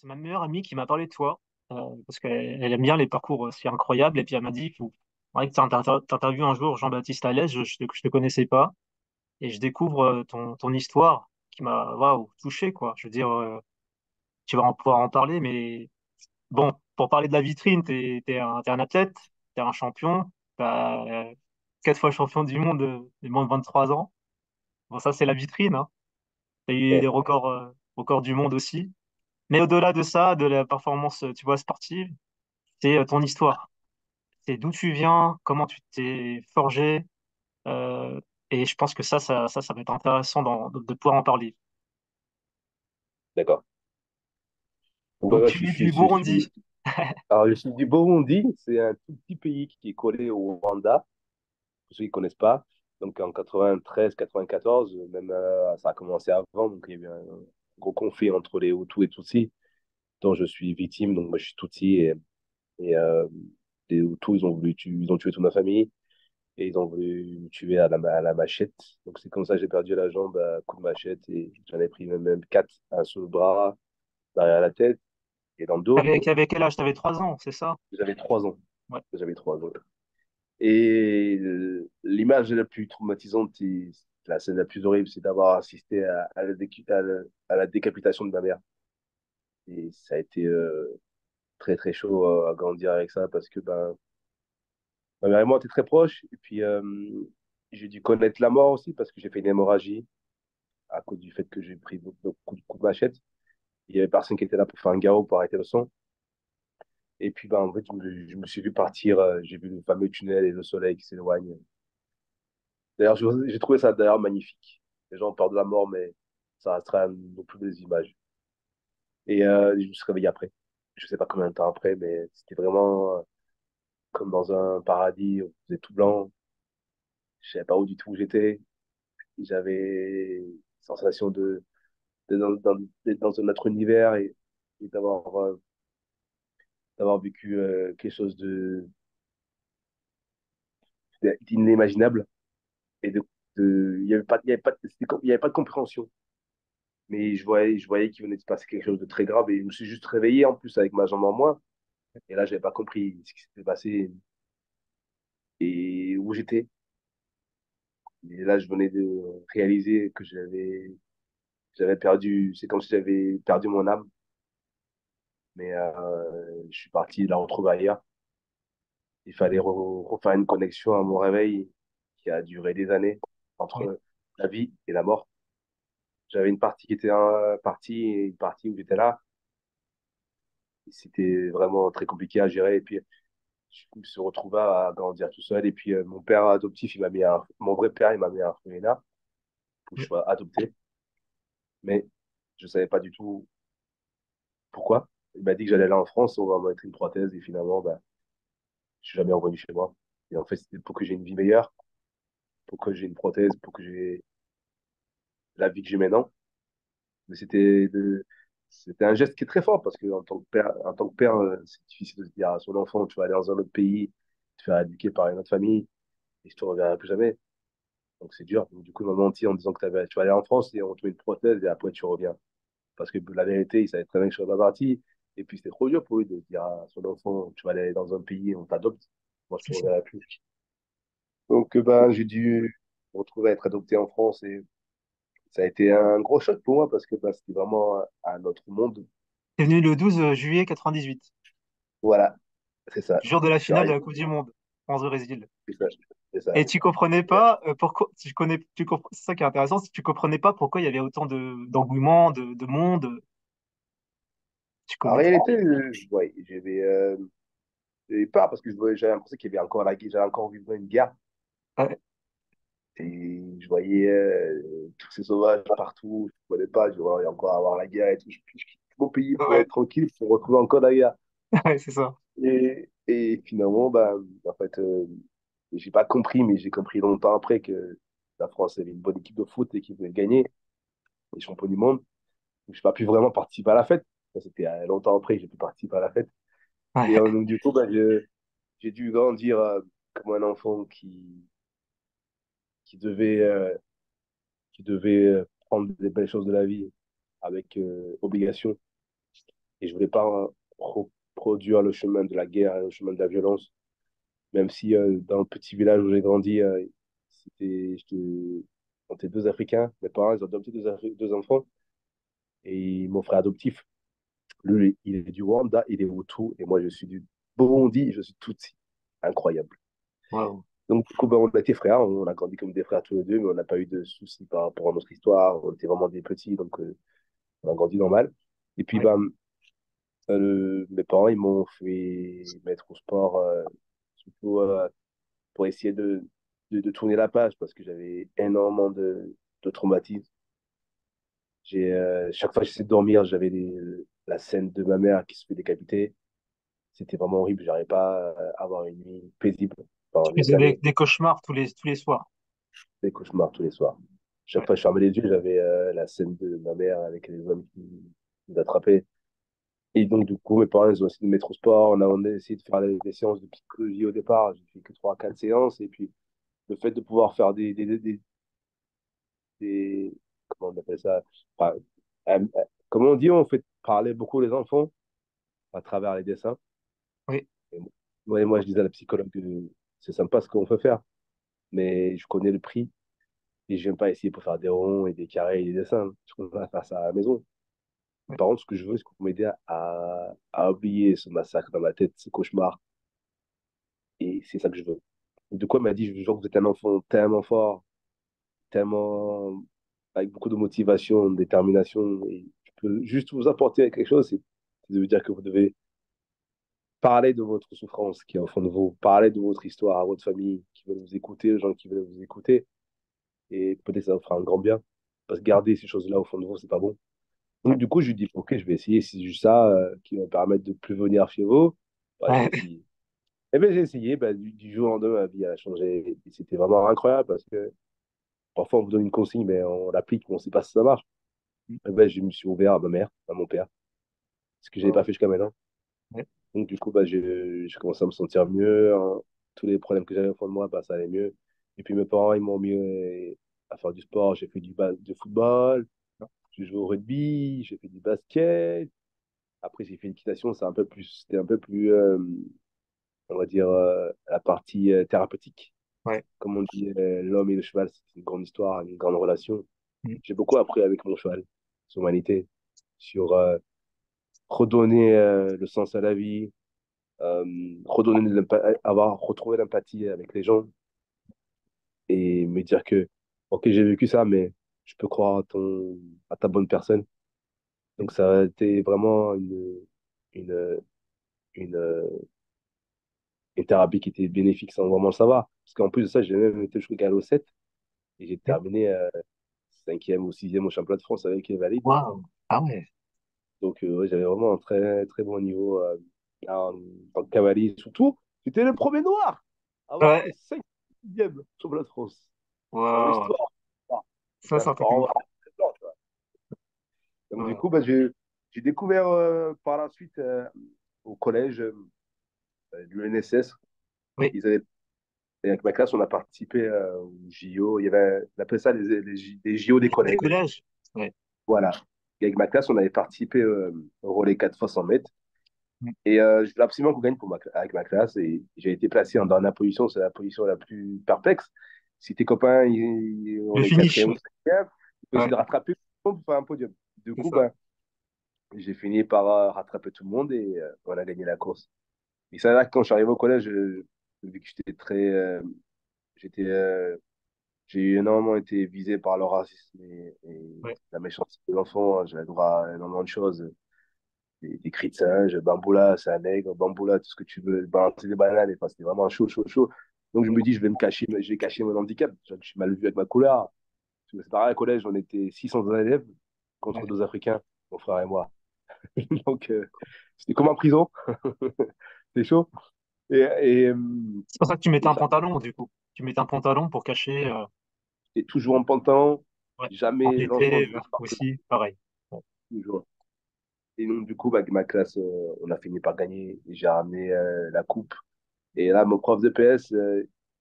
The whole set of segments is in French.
c'est ma meilleure amie qui m'a parlé de toi, parce qu'elle aime bien les parcours aussi incroyables. Et puis elle m'a dit, faudrait que tu interviewes un jour Jean-Baptiste Alès, je te connaissais pas. Et je découvre ton histoire qui m'a waouh, touché, quoi. Je veux dire, tu vas pouvoir en parler, mais bon, pour parler de la vitrine, t'es un athlète, t'es un champion, t'as 4 fois champion du monde de moins de 23 ans. Bon, ça, c'est la vitrine, hein. T'as eu des Ouais, records du monde aussi. Mais au-delà de ça, de la performance, tu vois, sportive, c'est ton histoire. C'est d'où tu viens, comment tu t'es forgé. euh, et je pense que ça va être intéressant de pouvoir en parler. d'accord. Donc, Donc, voilà, tu es du Burundi. alors, je suis du Burundi, c'est un tout petit pays qui est collé au Rwanda, pour ceux qui ne connaissent pas. Donc, en 93, 94, même ça a commencé avant, donc il y a eu un gros conflit entre les Hutus et Tutsis, dont je suis victime. Donc, moi, je suis Tutsi et les Hutus, ils ont tué toute ma famille et ils ont voulu me tuer à la machette. Donc, c'est comme ça que j'ai perdu la jambe à coup de machette et j'en ai pris même quatre, un sur le bras, derrière la tête et dans le dos. Avec quel âge? T'avais 3 ans, c'est ça? J'avais 3 ans. Ouais. J'avais 3 ans. Et l'image la plus traumatisante, la scène la plus horrible, c'est d'avoir assisté à la décapitation de ma mère. Et ça a été très très chaud à grandir avec ça parce que ben, ma mère et moi, on était très proches. Et puis j'ai dû connaître la mort aussi parce que j'ai fait une hémorragie à cause du fait que j'ai pris beaucoup de coups de machette. Il y avait personne qui était là pour faire un garrot pour arrêter le sang. Et puis ben, en fait, je me suis vu partir. J'ai vu le fameux tunnel et le soleil qui s'éloigne. D'ailleurs, j'ai trouvé ça d'ailleurs magnifique. Les gens parlent de la mort, mais ça restera nos plus belles images. Et je me suis réveillé après. Je sais pas combien de temps après, mais c'était vraiment comme dans un paradis. On faisait tout blanc. Je savais pas où du tout où j'étais. J'avais une sensation d'être d'être dans un autre univers et d'avoir vécu quelque chose d'inimaginable. Et il y avait pas, il y avait pas, il y avait pas de compréhension. Mais je voyais qu'il venait de se passer quelque chose de très grave et je me suis juste réveillé en plus avec ma jambe en moins. Et là, j'avais pas compris ce qui s'était passé et où j'étais. Et là, je venais de réaliser que j'avais perdu, c'est comme si j'avais perdu mon âme. Mais je suis parti la retrouver ailleurs. Il fallait refaire une connexion à mon réveil qui a duré des années Ouais. entre la vie et la mort. J'avais une partie qui était partie et une partie où j'étais là. Et c'était vraiment très compliqué à gérer. Et puis, je me suis retrouvé à grandir tout seul. Et puis, mon père adoptif, mon vrai père, il m'a mis à un orphelinat pour que je sois adopté. Mais je savais pas du tout pourquoi. Il m'a dit que j'allais aller en France, on va me mettre une prothèse. Et finalement, ben, je suis jamais revenu chez moi. Et en fait, c'était pour que j'ai une vie meilleure, pour que j'ai une prothèse, pour que j'ai la vie que j'ai maintenant. Mais c'était un geste qui est très fort parce que en tant que père, c'est difficile de se dire à son enfant, tu vas aller dans un autre pays, te faire éduquer par une autre famille et je te reverrai plus jamais. Donc c'est dur. Donc, du coup, il m'a menti en disant que tu vas aller en France et on te met une prothèse et après tu reviens. Parce que la vérité, il savait très bien que je serais pas parti. Et puis c'était trop dur pour lui de dire à son enfant, tu vas aller dans un pays, on t'adopte. Moi, je te C'est ça. reverrai plus. Donc ben, j'ai dû me retrouver à être adopté en France et ça a été un gros choc pour moi parce que ben, c'était vraiment un autre monde. T'es venu le 12 juillet 98, Voilà, c'est ça. jour de la Je suis finale de arrivé, la Coupe du Monde, France-Brésil. c'est ça, c'est ça. Et tu comprenais Et, pas pourquoi, c'est ça qui est intéressant, c'est que tu comprenais pas pourquoi il y avait autant d'engouement, de monde. Tu en connais. réalité, ouais, j'avais peur parce que j'avais l'impression qu'il y avait encore la guerre, j'avais encore vivre une guerre. Ouais, Et je voyais tous ces sauvages partout, je ne connais pas, je voyais encore avoir la guerre et tout. Je quitte mon pays pour ouais, être tranquille, pour retrouver encore la guerre. ouais, c'est ça. Et finalement, bah, en fait, j'ai pas compris, mais j'ai compris longtemps après que la France avait une bonne équipe de foot et qu'ils voulaient gagner les champions du monde. Donc, j'ai pas pu vraiment participer à la fête. Ça, c'était longtemps après que j'ai pu participer à la fête. Et Ouais, donc, du coup, bah, j'ai dû grandir comme un enfant qui devait, euh, qui devait prendre des belles choses de la vie avec obligation et je voulais pas reproduire le chemin de la guerre et le chemin de la violence, même si dans le petit village où j'ai grandi, on était deux Africains. Mes parents, ils ont adopté deux enfants et mon frère adoptif, lui, il est du Rwanda, il est Hutu et moi, je suis du Burundi, je suis Tutsi. Incroyable. Waouh. Donc, du coup, ben, on a été frères, on a grandi comme des frères tous les deux, mais on n'a pas eu de soucis par rapport à notre histoire. On était vraiment des petits, donc on a grandi normal. Et puis, Ouais. ben, mes parents, ils m'ont fait mettre au sport, surtout pour essayer de tourner la page, parce que j'avais énormément de traumatismes. Chaque fois que j'essayais de dormir, j'avais la scène de ma mère qui se fait décapiter. C'était vraiment horrible, j'arrivais pas à avoir une nuit paisible Tu pendant des faisais années. des cauchemars tous les soirs. Des cauchemars tous les soirs. Chaque Ouais. fois que je fermais les yeux, j'avais la scène de ma mère avec les hommes qui nous attrapaient. Et donc, du coup, mes parents, ils ont essayé de me mettre au sport. On a essayé de faire des séances de psychologie au départ. J'ai fait que 3 4 séances. Et puis, le fait de pouvoir faire comment on appelle ça? Enfin, comment on dit, on fait parler beaucoup les enfants à travers les dessins. Oui. Et moi, je disais à la psychologue, c'est sympa ce qu'on peut faire, mais je connais le prix et je n'aime pas essayer pour faire des ronds et des carrés et des dessins. Je préfère faire ça à la maison. Ouais. Par contre, ce que je veux, c'est qu'on m'aide à oublier ce massacre dans ma tête, ce cauchemar. Et c'est ça que je veux. De quoi il m'a dit, je vois que vous êtes un enfant tellement fort, tellement avec beaucoup de motivation, de détermination. Et je peux juste vous apporter quelque chose, c'est de vous dire que vous devez parler de votre souffrance qui est au fond de vous, parler de votre histoire à votre famille qui veulent vous écouter, les gens qui veulent vous écouter. Et peut-être ça vous fera un grand bien. Parce que garder ces choses-là au fond de vous, c'est pas bon. Donc, Ouais. du coup, je lui dis, OK, je vais essayer. Si c'est juste ça qui va me permettre de plus venir chez vous, bah, je vais Ouais. essayer. Et bien, j'ai essayé. Bah, du jour au lendemain, ma vie a changé. Et c'était vraiment incroyable parce que parfois, on vous donne une consigne, mais on l'applique, mais on ne sait pas si ça marche. Et ben, je me suis ouvert à ma mère, à mon père, ce que je n'avais pas Wow. fait jusqu'à maintenant. Ouais. Donc, du coup, bah, j'ai commencé à me sentir mieux, hein. Tous les problèmes que j'avais au fond de moi, bah, ça allait mieux. Et puis, mes parents, ils m'ont mis à faire du sport. J'ai fait du football, j'ai joué au rugby, j'ai fait du basket. Après, j'ai fait l'équitation, c'était un peu plus, on va dire, la partie thérapeutique. Ouais. Comme on dit, l'homme et le cheval, c'est une grande histoire, une grande relation. Mm. J'ai beaucoup appris avec mon cheval, sur l'humanité, sur redonner le sens à la vie, avoir retrouvé l'empathie avec les gens et me dire que, ok, j'ai vécu ça, mais je peux croire à ta bonne personne. Donc, ça a été vraiment une, une, une thérapie qui était bénéfique sans vraiment le savoir. Parce qu'en plus de ça, j'ai même été jusqu'au galop 7 et j'ai Ouais. terminé cinquième ou sixième au championnat de France avec les valides. Waouh. Ah ouais. Donc, ouais, j'avais vraiment un très, très bon niveau en tant que cavalier. Surtout, j'étais le premier noir à avoir fait Ouais. 5e championnat de France dans Waouh. l'histoire. Ah, Ça, c'était un c'est un truc de sport ouf. blanc, tu vois. Donc, du Ouais. coup, bah, j'ai découvert par la suite au collège l'UNSS. Oui. Ils avaient, et avec ma classe, on a participé au JO. On appelait ça les JO des Des collèges. collèges. Ouais. Voilà. Et avec ma classe, on avait participé au relais 4 fois 100 mètres. Mm. Et je voulais absolument qu'on gagne avec ma classe. Et j'ai été placé en dernière position. C'est la position la plus perplexe. Si tes copains, on Le est finish. quatrième ou cinquième, tu peux essayer Ouais. de rattraper tout le monde pour faire un podium. Du C'est coup, ça. ben, j'ai fini par rattraper tout le monde et on a gagné la course. Et c'est là que quand je suis arrivé au collège, vu que j'étais, j'ai énormément été visé par le racisme et Ouais. la méchanceté de l'enfant, hein. J'avais droit à énormément de choses. Des cris de singe, Bamboula, c'est un nègre, Bamboula, tout ce que tu veux, balancer des bananes, et, enfin, c'était vraiment chaud, chaud, chaud. Donc je me dis, je vais me cacher, je vais cacher mon handicap. Je suis mal vu avec ma couleur. C'est pareil, au collège, on était 600 élèves contre Ouais. deux Africains, mon frère et moi. Donc c'était comme en prison, c'est chaud. Et, euh, C'est pour ça que tu mettais et un ça, pantalon, du coup. Tu mettais un pantalon pour cacher. c'était toujours en pantalon, Ouais. En jamais l'enfant été, de l'histoire, aussi, pareil. Ouais. toujours. Et donc, du coup, bah, avec ma classe, on a fini par gagner. Et j'ai ramené la coupe. Et là, mon prof de PS,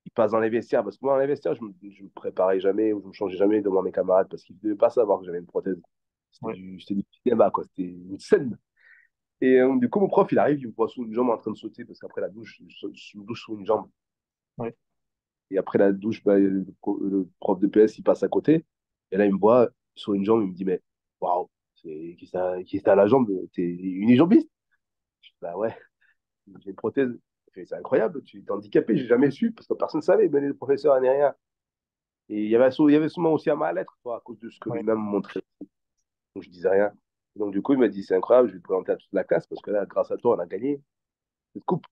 il passe dans les vestiaires. Parce que moi, dans les vestiaires, je me préparais jamais ou je me changeais jamais devant mes camarades parce qu'ils ne devaient pas savoir que j'avais une prothèse. Ouais. C'était du cinéma, quoi. C'était une scène. Et du coup, mon prof, il arrive, il me voit sous une jambe en train de sauter, parce qu'après la douche, je me douche sous une jambe. Ouais. Et après la douche, bah, le prof de PS, il passe à côté. Et là, il me voit sur une jambe, il me dit, mais waouh, qui t'a la jambe? T'es unijambiste? Je dis, bah ouais, j'ai une prothèse. Il fait, c'est incroyable, tu es handicapé, j'ai jamais su, parce que personne ne savait, même les professeurs, ni rien. Et il y avait sûrement aussi un mal-être, quoi, à cause de ce que Ouais. lui-même montrait. Donc, je disais rien. Donc, du coup, il m'a dit, c'est incroyable, je vais te présenter à toute la classe, parce que là, grâce à toi, on a gagné cette coupe.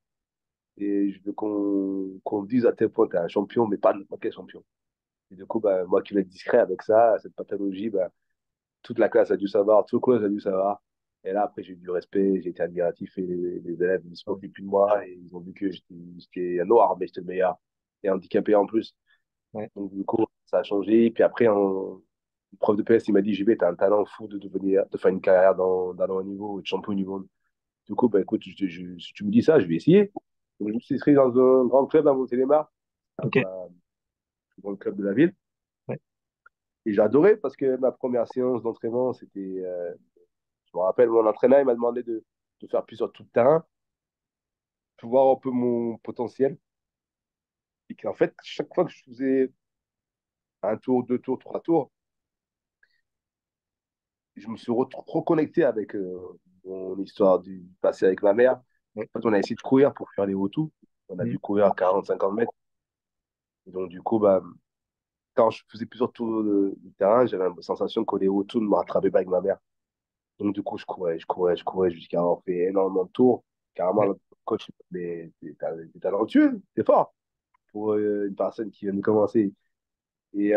Et je veux qu'on dise à tel point, tu es un champion, mais pas n'importe quel champion. Et du coup, bah, moi qui vais être discret avec ça, cette pathologie, bah, toute la classe a dû savoir, tout le collège a dû savoir. Et là, après, j'ai eu du respect, j'ai été admiratif et les élèves ils se Ouais. moquaient plus de moi et ils ont vu que j'étais un noir, mais j'étais le meilleur et handicapé en plus. Ouais. Donc, du coup, ça a changé. Et puis après, le prof de PS, il m'a dit, JB, tu as un talent fou de faire une carrière dans le haut niveau, de champion du monde. Du coup, bah, écoute, si tu me dis ça, je vais essayer. Donc, je me suis inscrit dans un grand club à Montélimar, Ok. le grand club de la ville. Ouais. Et j'ai adoré parce que ma première séance d'entraînement, c'était, je me rappelle, mon entraîneur, il m'a demandé de faire plusieurs tours de terrain pour voir un peu mon potentiel. Et qu'en fait, chaque fois que je faisais un tour, deux tours, trois tours, je me suis reconnecté avec mon histoire du passé avec ma mère. Ouais. En fait, on a essayé de courir pour faire les retours. On a Mm. dû courir à 40-50 mètres. Et donc, du coup, bah, quand je faisais plusieurs tours du terrain, j'avais la sensation que les retours ne me rattrapaient pas avec ma mère. Donc, du coup, je courais jusqu'à avoir fait énormément de tours. Carrément, Ouais. le coach, mais t'es talentueux, t'es fort pour une personne qui vient de commencer. Et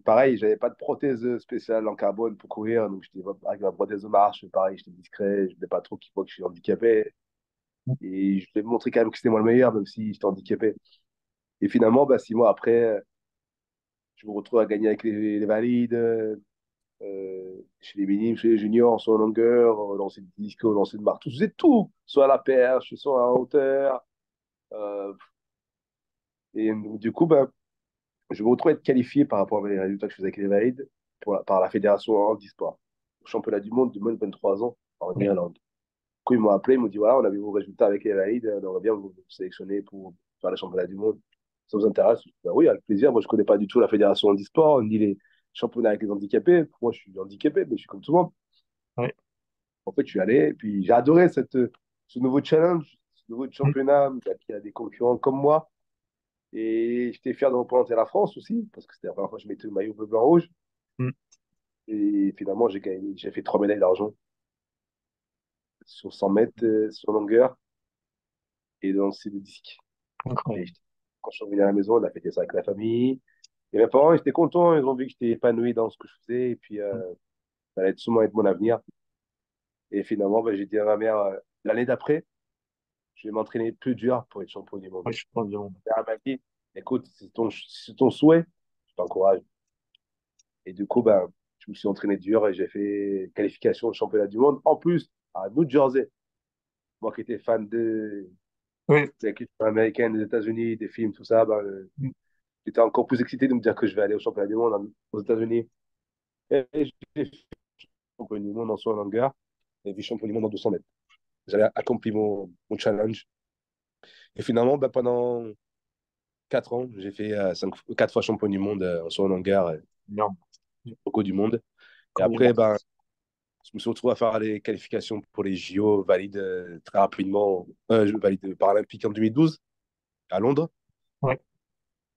pareil, j'avais pas de prothèse spéciale en carbone pour courir, donc j'étais avec ma prothèse de marche, pareil, j'étais discret, je voulais pas trop qu'ils voient que je suis handicapé. Et je voulais montrer quand même que c'était moi le meilleur, même si j'étais handicapé. Et finalement, bah, 6 mois après, je me retrouve à gagner avec les valides, chez les minimes, chez les juniors, soit en longueur, au lancer de disque, au lancer de marteau, je faisais tout, soit à la perche, soit à hauteur. Euh, et du coup, bah, je me retrouve à être qualifié par rapport à mes résultats que je faisais avec les valides par la fédération handisport, au championnat du monde de moins de 23 ans en Ouais. Irlande. Du coup, ils m'ont appelé, ils m'ont dit voilà, on a vu vos résultats avec les valides, on aimerait bien vous sélectionner pour faire le championnat du monde. Ça vous intéresse? Je dis, bah oui, avec plaisir. Moi, je ne connais pas du tout la fédération handisport, ni les championnats avec les handicapés. Pour moi, je suis handicapé, mais je suis comme tout le monde. Ouais. En fait, je suis allé, et puis j'ai adoré ce nouveau challenge, ce nouveau Mm. championnat qui a des concurrents comme moi. Et j'étais fier de représenter la France aussi, parce que c'était la première fois que je mettais le maillot bleu, blanc, rouge. Mm. Et finalement, j'ai gagné, j'ai fait 3 médailles d'argent sur 100 mètres, sur longueur et dans le disque. Et Incroyable. quand je suis revenu à la maison, on a fêté ça avec la famille. Et mes parents, ils étaient contents, ils ont vu que j'étais épanoui dans ce que je faisais, et puis Mm. ça allait sûrement être mon avenir. Et finalement, ben, j'ai dit à ma mère, l'année d'après, je vais m'entraîner plus dur pour être champion du monde. Ouais, je pense bien. Ma mère m'a dit, écoute, c'est ton souhait, je t'encourage. Et du coup, ben, je me suis entraîné dur et j'ai fait qualification au championnat du monde. En plus, à New Jersey, moi qui étais fan Oui. de la culture américaine, des États-Unis, des films, tout ça, ben, Mm. j'étais encore plus excité de me dire que je vais aller au championnat du monde aux États-Unis. Et j'ai fait champion du monde en saut en longueur et vice-champion du monde en 200 mètres. J'avais accompli mon challenge. Et finalement, ben, pendant 4 ans, j'ai fait 4 fois champion du monde en saut en longueur, Énorme. au du monde. Et Incroyable. après, ben, je me suis retrouvé à faire les qualifications pour les JO valides très rapidement, valide paralympique en 2012 à Londres. Ouais.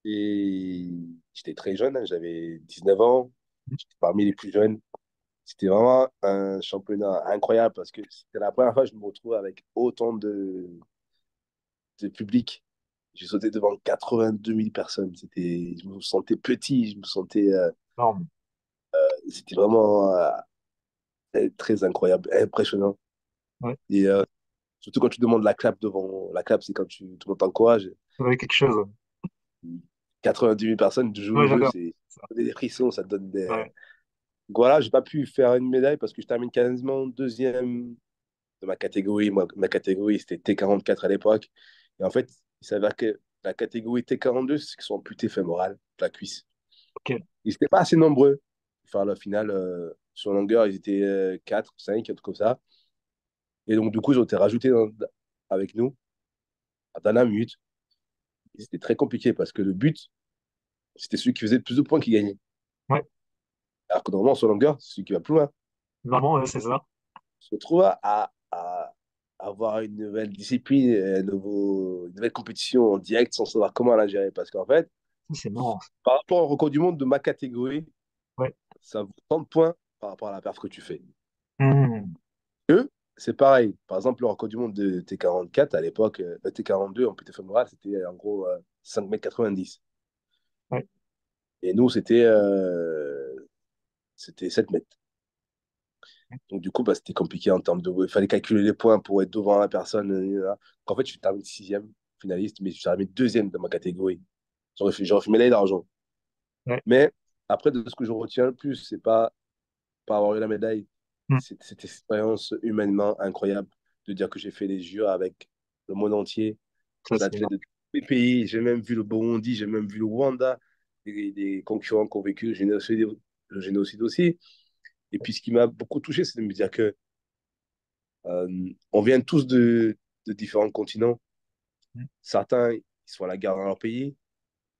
Et j'étais très jeune, hein, j'avais 19 ans, j'étais parmi les plus jeunes. C'était vraiment un championnat incroyable parce que c'était la première fois que je me retrouvais avec autant de public. J'ai sauté devant 82 000 personnes. Je me sentais petit, je me sentais, Énorme. c'était vraiment très incroyable, impressionnant. Ouais. Et surtout quand tu demandes la clap devant, la clap, c'est quand tout le monde t'encourage. Ça doit être quelque chose. 90 000 personnes jouent Ouais, le jeu, j'adore. c'est Ça. ça donne des frissons, ça te donne des. Ouais. Donc voilà, j'ai pas pu faire une médaille parce que je termine quasiment deuxième de ma catégorie. Moi, ma catégorie, c'était T44 à l'époque. Et en fait, il s'avère que la catégorie T42, c'est qu'ils sont amputés fémorales, la cuisse. Ok. Ils n'étaient pas assez nombreux pour faire la finale sur longueur. Ils étaient 4, 5, un truc comme ça. Et donc, du coup, ils ont été rajoutés avec nous à dernière minute. Et c'était très compliqué parce que le but, c'était celui qui faisait le plus de points qui gagnait. Ouais, Alors que normalement, sur longueur, c'est celui qui va plus loin. vraiment, ouais, c'est ça. On se retrouve à avoir une nouvelle discipline, une nouvelle compétition en direct sans savoir comment la gérer. Parce qu'en fait, C'est marrant. par rapport au record du monde de ma catégorie, Ouais. ça vaut tant de points par rapport à la perf que tu fais. Hmm. Eux, c'est pareil. Par exemple, le record du monde de T44 à l'époque, T42 en PT fémoral, c'était en gros 5,90 m. Ouais. Et nous, c'était 7 mètres. Donc, du coup, bah, c'était compliqué en termes de. Il fallait calculer les points pour être devant la personne. En fait, je termine sixième finaliste, mais je termine deuxième dans ma catégorie. J'aurais fait médaille d'argent. Ouais. Mais après, de ce que je retiens le plus, c'est pas avoir eu la médaille, Hmm. c'est cette expérience humainement incroyable de dire que j'ai fait les Jeux avec le monde entier, Ça, des c'est athlètes de tous les pays. J'ai même vu le Burundi, j'ai même vu le Rwanda, des concurrents qui ont vécu le génocide aussi. Et puis, ce qui m'a beaucoup touché, c'est de me dire que on vient tous de différents continents. hmm, Certains, ils sont à la guerre dans leur pays.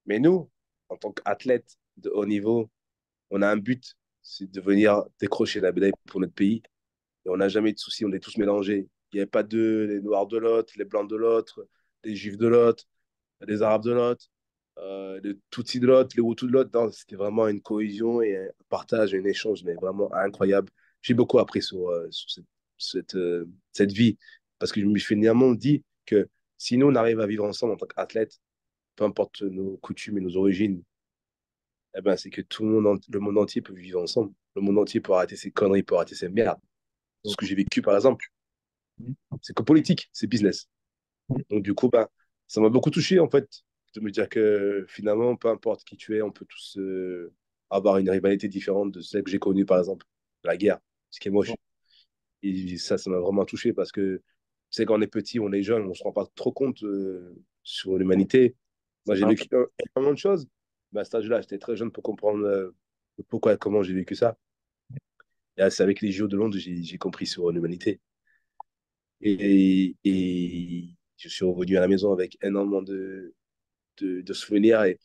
Mais nous, en tant qu'athlètes de haut niveau, on a un but, c'est de venir décrocher la médaille pour notre pays. Et on n'a jamais de soucis, on est tous mélangés. Il n'y avait pas les Noirs de l'autre, les Blancs de l'autre, les Juifs de l'autre, les Arabes de l'autre, les Tutsis de l'autre, les Hutus de l'autre. Non, c'était vraiment une cohésion et un partage, un échange, mais vraiment incroyable. J'ai beaucoup appris sur cette vie, parce que je me suis finalement dit que si nous, on arrive à vivre ensemble en tant qu'athlètes, peu importe nos coutumes et nos origines, eh ben, c'est que tout le monde entier peut vivre ensemble. Le monde entier peut arrêter ses conneries, peut arrêter ses merdes. Ce que j'ai vécu, par exemple, hmm, c'est que politique, c'est business. hmm. Donc, du coup, ben, ça m'a beaucoup touché, en fait, de me dire que finalement, peu importe qui tu es, on peut tous avoir une rivalité différente de celle que j'ai connue, par exemple, la guerre, ce qui est Ouais. moche. Et ça m'a vraiment touché parce que, tu sais, quand on est petit, on est jeune, on ne se rend pas trop compte sur l'humanité. Moi, C'est j'ai ça. vécu énormément de choses, mais à cet âge-là, j'étais très jeune pour comprendre pourquoi et comment j'ai vécu ça. Et c'est avec les JO de Londres que j'ai compris sur l'humanité. Et je suis revenu à la maison avec énormément de souvenirs et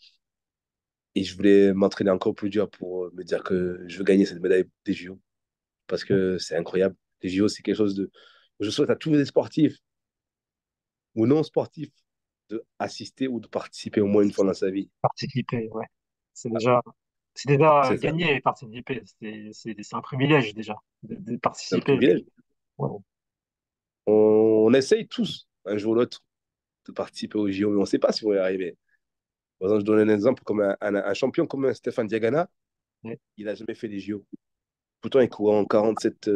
je voulais m'entraîner encore plus dur pour me dire que je veux gagner cette médaille des JO parce que c'est incroyable. Les JO, c'est quelque chose de. Je souhaite à tous les sportifs ou non sportifs de assister ou de participer au moins une fois dans sa vie. Participer, ouais. C'est déjà, c'est déjà C'est ça, gagné et participer. C'est un privilège déjà de c'est un participer. privilège. Ouais. On essaye tous, un jour ou l'autre, de participer aux JO, mais on ne sait pas si on va y arriver. Par exemple, je donne un exemple comme un champion comme Stéphane Diagana, Ouais. il n'a jamais fait les JO. Pourtant, il court en 47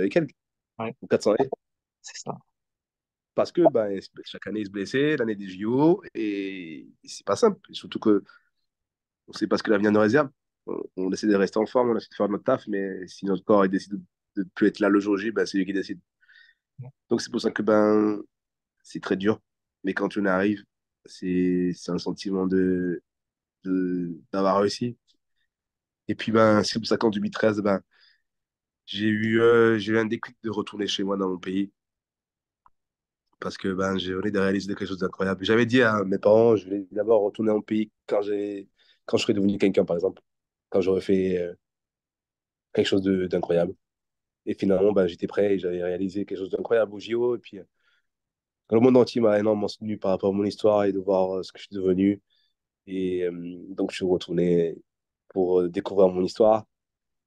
et quelques, Ouais. ou 400 et C'est ça. parce que ben, chaque année, il se blessait, l'année des JO, et c'est pas simple. Et surtout que on sait pas ce que l'avenir nous réserve. On essaie de rester en forme, on essaie de faire notre taf, mais si notre corps il décide de ne plus être là le jour J, ben, c'est lui qui décide. Donc c'est pour ça que ben, c'est très dur. Mais quand on arrive, c'est un sentiment d'avoir réussi. Et puis ben, c'est pour ça qu'en 2013, ben, j'ai eu un déclic de retourner chez moi dans mon pays. Parce que ben, j'ai envie de réaliser quelque chose d'incroyable. J'avais dit à mes parents, je voulais d'abord retourner en pays quand je serais devenu quelqu'un, par exemple, quand j'aurais fait quelque chose d'incroyable. Et finalement, ben, j'étais prêt et j'avais réalisé quelque chose d'incroyable au JO. Et puis, le monde entier m'a énormément soutenu par rapport à mon histoire et de voir ce que je suis devenu. Et donc, je suis retourné pour découvrir mon histoire.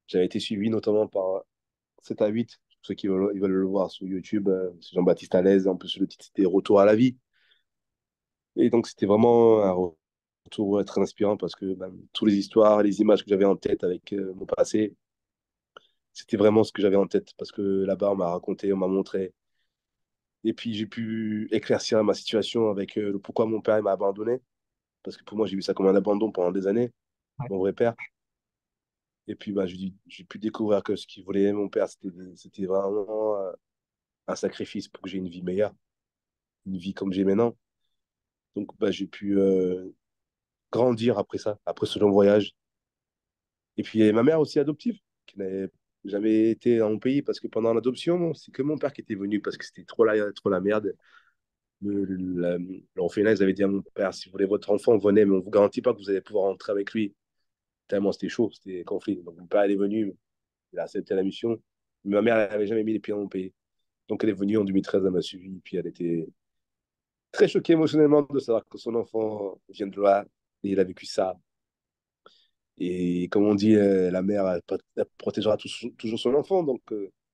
J'avais été suivi notamment par 7 à 8, pour ceux qui veulent, ils veulent le voir sur YouTube. C'est Jean-Baptiste Alès. En plus, le titre, c'était Retour à la vie. Et donc, c'était vraiment un retour très inspirant parce que ben, toutes les histoires, les images que j'avais en tête avec mon passé, c'était vraiment ce que j'avais en tête parce que là-bas, on m'a raconté, on m'a montré. Et puis, j'ai pu éclaircir ma situation avec le pourquoi mon père il m'a abandonné. Parce que pour moi, j'ai vu ça comme un abandon pendant des années, Ouais. mon vrai père. Et puis, bah, j'ai pu découvrir que ce qu'il voulait, mon père, c'était vraiment un sacrifice pour que j'ai une vie meilleure, une vie comme j'ai maintenant. Donc, bah, j'ai pu grandir après ça, après ce long voyage. Et puis, il y avait ma mère aussi adoptive, qui n'avait jamais été dans mon pays parce que pendant l'adoption, c'est que mon père qui était venu parce que c'était trop la merde. L'orphelinat, ils avaient dit à mon père, si vous voulez votre enfant, venez, mais on vous garantit pas que vous allez pouvoir rentrer avec lui. Tellement c'était chaud, c'était conflit. Donc mon père, il est venu, il a accepté la mission. Mais ma mère, elle n'avait jamais mis les pieds dans mon pays. Donc elle est venue en 2013, elle m'a suivi, puis elle était très choquée émotionnellement de savoir que son enfant vient de loin, et il a vécu ça. Et comme on dit, la mère, elle protégera toujours son enfant. Donc,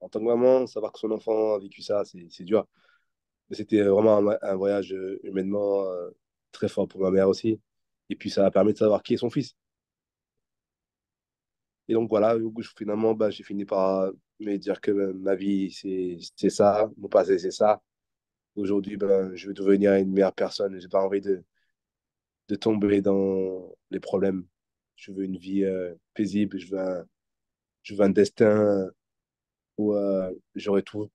en tant que maman, savoir que son enfant a vécu ça, c'est dur. Mais c'était vraiment un voyage humainement très fort pour ma mère aussi. Et puis, ça a permis de savoir qui est son fils. Et donc, voilà, finalement, bah, j'ai fini par me dire que ma vie, c'est ça, mon passé, c'est ça. Aujourd'hui, ben, je veux devenir une meilleure personne. J'ai pas envie de tomber dans les problèmes. Je veux une vie paisible. Je veux un destin où j'aurai tout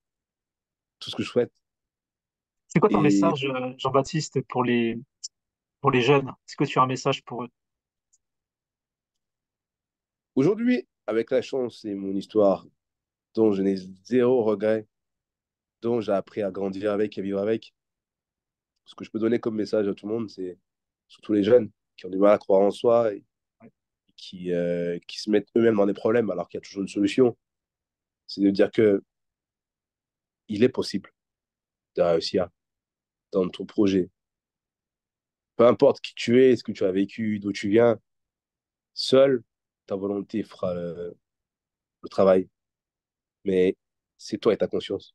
ce que je souhaite. C'est quoi ton Et message, Jean-Baptiste, pour les jeunes? Est-ce que tu as un message pour eux? aujourd'hui, avec la chance et mon histoire, dont je n'ai zéro regret, dont j'ai appris à grandir avec et vivre avec, ce que je peux donner comme message à tout le monde, c'est surtout les jeunes qui ont du mal à croire en soi et qui se mettent eux-mêmes dans des problèmes alors qu'il y a toujours une solution. C'est de dire que il est possible de réussir dans ton projet. Peu importe qui tu es, ce que tu as vécu, d'où tu viens, seul, ta volonté fera le travail. Mais c'est toi et ta conscience.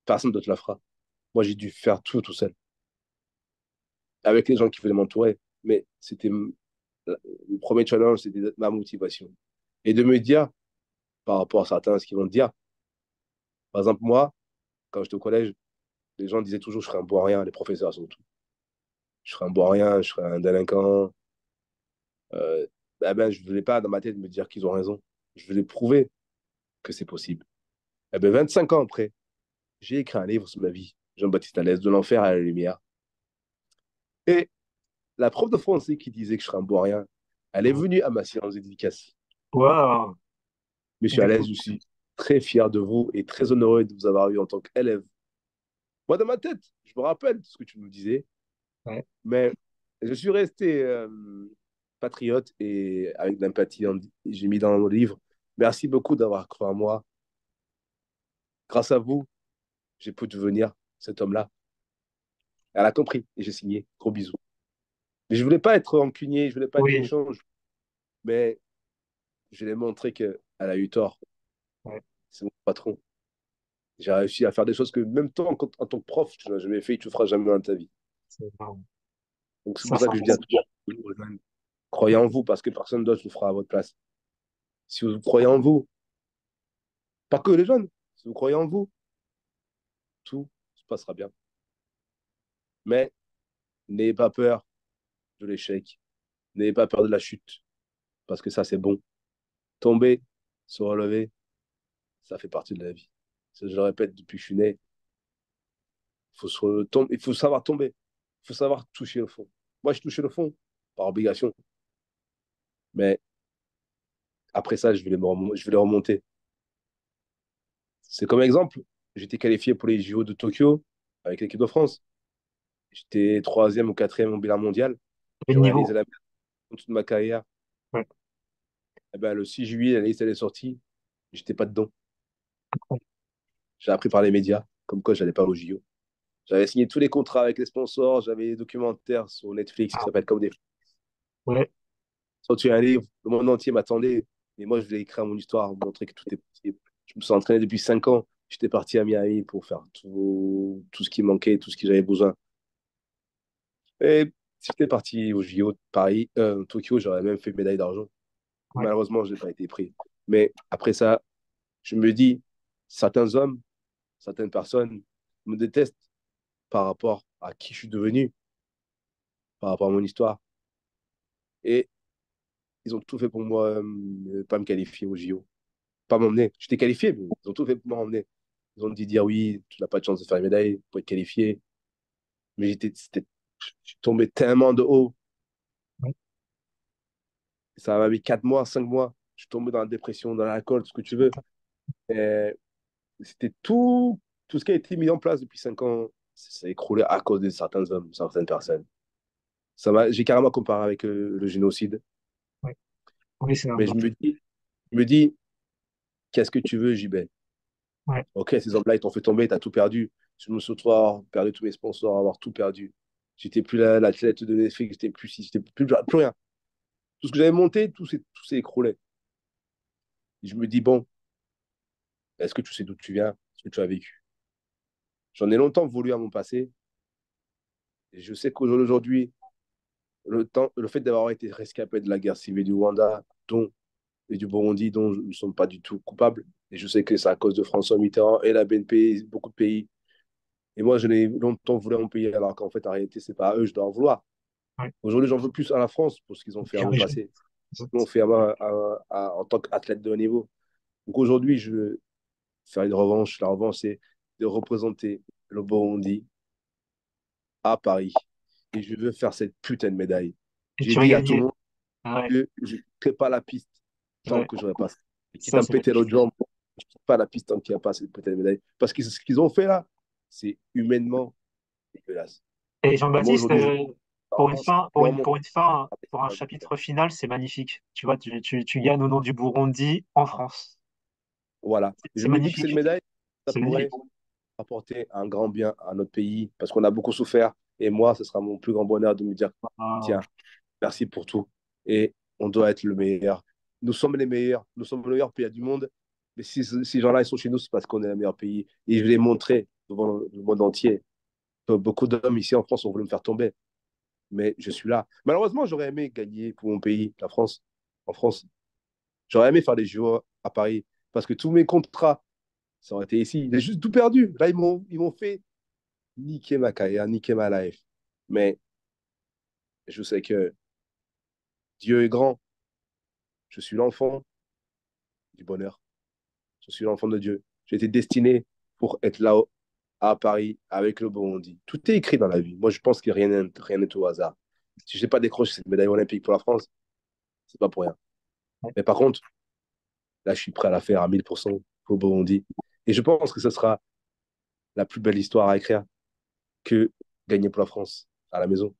Personne ne te la fera. Moi, j'ai dû faire tout seul, avec les gens qui voulaient m'entourer. Mais c'était le premier challenge, c'était ma motivation. Et de me dire, par rapport à certains, ce qu'ils vont te dire, par exemple, moi, quand j'étais au collège, les gens disaient toujours, je serais un bon à rien, les professeurs surtout. Je serais un bon à rien, je serais un délinquant. Euh, je ne voulais pas, dans ma tête, me dire qu'ils ont raison. Je voulais prouver que c'est possible. 25 ans après, j'ai écrit un livre sur ma vie, Jean-Baptiste Alès, de l'enfer à la lumière. Et la prof de français qui disait que je serais un bon à rien, elle est venue à ma séance de dédicace. Waouh! Monsieur Du Alès, coup, je suis très fier de vous et très honoré de vous avoir eu en tant qu'élève. Moi, dans ma tête, je me rappelle de ce que tu me disais, ouais. mais je suis resté patriote et avec de l'empathie, j'ai mis dans mon livre. Merci beaucoup d'avoir cru en moi. Grâce à vous, j'ai pu devenir cet homme-là. Elle a compris et j'ai signé. Gros bisous. Mais je voulais pas être rancunier, je voulais pas être Oui, méchant, mais je lui ai montré qu'elle a eu tort. ouais, C'est mon patron. J'ai réussi à faire des choses que même toi, en tant que prof, tu n'as jamais fait et tu ne feras jamais dans ta vie. c'est marrant. Donc c'est Ça, pour ça que je dis à c'est tous, croyez en vous parce que personne d'autre le fera à votre place. Si vous croyez en vous, pas que les jeunes, si vous croyez en vous, tout se passera bien. Mais n'ayez pas peur de l'échec, n'ayez pas peur de la chute, parce que ça, c'est bon. Tomber, se relever, ça fait partie de la vie. Ça, je le répète depuis que je suis né, il faut savoir tomber, il faut savoir toucher le fond. Moi, je touchais le fond par obligation, mais après ça, je vais les remonter. C'est comme exemple, j'étais qualifié pour les JO de Tokyo avec l'équipe de France. J'étais troisième ou quatrième au bilan mondial. le Je réalisais niveau. la meilleure toute ma carrière. Ouais. Eh ben, le 6 juillet, la liste elle est sortie. J'étais pas dedans. J'ai appris par les médias, comme quoi j'allais pas au JO. J'avais signé tous les contrats avec les sponsors. J'avais des documentaires sur Netflix qui Ah, s'appellent comme des ouais, sorti un livre. Le monde entier m'attendait. Et moi, je voulais écrire mon histoire, montrer que tout est possible. Je me suis entraîné depuis 5 ans. J'étais parti à Miami pour faire tout ce qui manquait, tout ce que j'avais besoin. Et si j'étais parti au JO de Paris, Tokyo, j'aurais même fait médaille d'argent. ouais. Malheureusement, je n'ai pas été pris. Mais après ça, je me dis, certains hommes, certaines personnes me détestent par rapport à qui je suis devenu, par rapport à mon histoire. Et ils ont tout fait pour moi, pas me qualifier au JO, pas m'emmener. J'étais qualifié, mais ils ont tout fait pour m'emmener. Ils ont dit dire oui, tu n'as pas de chance de faire une médaille pour être qualifié. Mais je suis tombé tellement de haut. Ouais. Ça m'a mis 4 mois, 5 mois. je suis tombé dans la dépression, dans l'alcool, tout ce que tu veux. Et c'était tout ce qui a été mis en place depuis 5 ans, ça s'est écroulé à cause de certains hommes, certaines personnes. J'ai carrément comparé avec le génocide. Ouais. Oui, c'est un Mais bon. je me dis, qu'est-ce que tu veux, JB? Ouais. Ok, ces hommes-là, ils t'ont fait tomber, t'as tout perdu. Je me souviens avoir perdu tous mes sponsors, avoir tout perdu. J'étais plus l'athlète de Netflix, j'étais plus si, j'étais plus rien. Tout ce que j'avais monté, tout s'est écroulé. Et je me dis, bon, est-ce que tu sais d'où tu viens? Ce que tu as vécu? J'en ai longtemps voulu à mon passé. Et je sais qu'aujourd'hui, le fait d'avoir été rescapé de la guerre civile du Rwanda, dont, et du Burundi, dont nous ne sommes pas du tout coupables, et je sais que c'est à cause de François Mitterrand et la BNP, et beaucoup de pays. Et moi, je l'ai longtemps voulu à mon pays, alors qu'en fait, en réalité, c'est pas à eux, je dois en vouloir. Ouais. Aujourd'hui, j'en veux plus à la France pour ce qu'ils ont fait à Puis, mon ouais, passé, ce qu'ils ont fait en tant qu'athlète de haut niveau. Donc aujourd'hui, je veux faire une revanche. La revanche, c'est de représenter le Burundi à Paris. Et je veux faire cette putain de médaille. et J'ai tu vas dit à tout le gagner. monde Ouais. que je ne quitterai pas la piste tant Ouais. que je n'aurai pas. Et quitte Ça, à me c'est péter l'autre magnifique. jambe, je ne quitte pas la piste tant qu'il n'y a pas cette putain de médaille. Parce que ce qu'ils ont fait là, c'est humainement dégueulasse. Et Et moi, Jean-Baptiste, aujourd'hui, je dois mon pour un chapitre final, c'est magnifique. Tu vois, tu gagnes au nom du Burundi en France. voilà. Je C'est me dis que cette magnifique. médaille, ça C'est magnifique. pourrait apporter un grand bien à notre pays parce qu'on a beaucoup souffert. Et moi, ce sera mon plus grand bonheur de me dire, Ah, tiens, merci pour tout. Et on doit être le meilleur. Nous sommes les meilleurs. Nous sommes le meilleur pays du monde. Mais si ces gens-là, ils sont chez nous, c'est parce qu'on est le meilleur pays. Et je vais montrer devant le monde entier. Beaucoup d'hommes ici en France ont voulu me faire tomber. Mais je suis là. Malheureusement, j'aurais aimé gagner pour mon pays, la France. En France, j'aurais aimé faire les JO à Paris. Parce que tous mes contrats, ça aurait été ici. J'ai juste tout perdu. Là, ils m'ont fait niquer ma carrière, niquer ma life. Mais je sais que Dieu est grand. Je suis l'enfant du bonheur. Je suis l'enfant de Dieu. J'ai été destiné pour être là à Paris avec le Burundi. Tout est écrit dans la vie. Moi, je pense que rien n'est au hasard. Si je n'ai pas décroché cette médaille olympique pour la France, c'est pas pour rien. ouais, Mais par contre, là, je suis prêt à la faire à 1000% pour le Burundi. Et je pense que ce sera la plus belle histoire à écrire que gagner pour la France à la maison.